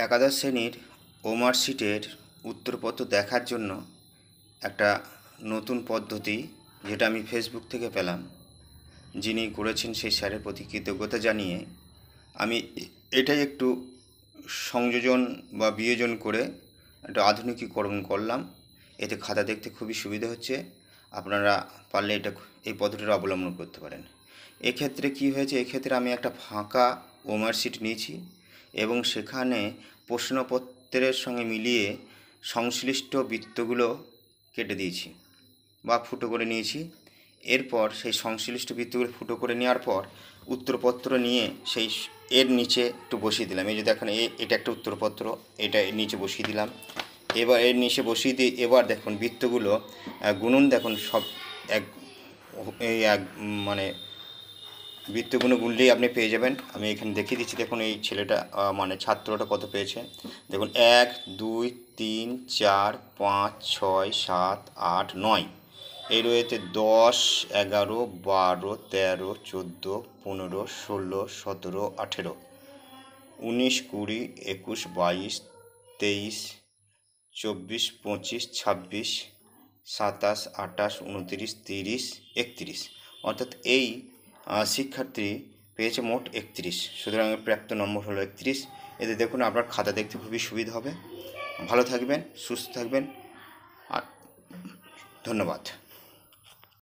একাদশ শ্রেণীর ওমার্কশিটের উত্তরপত্র দেখার জন্য একটা নতুন পদ্ধতি, যেটা আমি ফেসবুক থেকে পেলাম, যিনি করেছেন সেই স্যারের প্রতি কৃতজ্ঞতা জানিয়ে আমি এটাই একটু সংযোজন বা বিয়োজন করে একটা আধুনিকীকরণ করলাম। এতে খাতা দেখতে খুবই সুবিধা হচ্ছে। আপনারা পারলে এই পদ্ধতিটা অবলম্বন করতে পারেন। এক্ষেত্রে কি হয়েছে, এক্ষেত্রে আমি একটা ফাঁকা ওমার্কশিট নিয়েছি এবং সেখানে প্রশ্নপত্রের সঙ্গে মিলিয়ে সংশ্লিষ্ট বৃত্তগুলো কেটে দিয়েছি বা ফুটো করে নিয়েছি। এরপর সেই সংশ্লিষ্ট বৃত্তগুলো ফুটো করে নেওয়ার পর উত্তরপত্র নিয়ে সেই এর নিচে একটু বসিয়ে দিলাম। এই যে দেখুন, এটা একটা উত্তরপত্র, এটা এর নিচে বসিয়ে দিলাম। এবার এর নিচে বসিয়ে দিয়ে এবার দেখুন বৃত্তগুলো গুনুন, দেখুন সব এক মানে বৃত্তগুলো গুনলেই আপনি পেয়ে যাবেন। আমি এখানে দেখিয়ে দিচ্ছি। দেখুন এই ছেলেটা ছাত্রটা কত পেয়েছে। দেখুন 1 2 3 4 5 6 7 8 9, এই রয়েছে 10 11 12 13 14 15 16 17 18 19 20 21 22 23 24 25 26 27 28 29 30 31, অর্থাৎ এই শিক্ষার্থী পেয়েছে মোট 31। সুতরাং প্রাপ্ত নম্বর হলো 31। এতে দেখুন আপনার খাতা দেখতে খুবই সুবিধা হবে। ভালো থাকবেন, সুস্থ থাকবেন, আর ধন্যবাদ।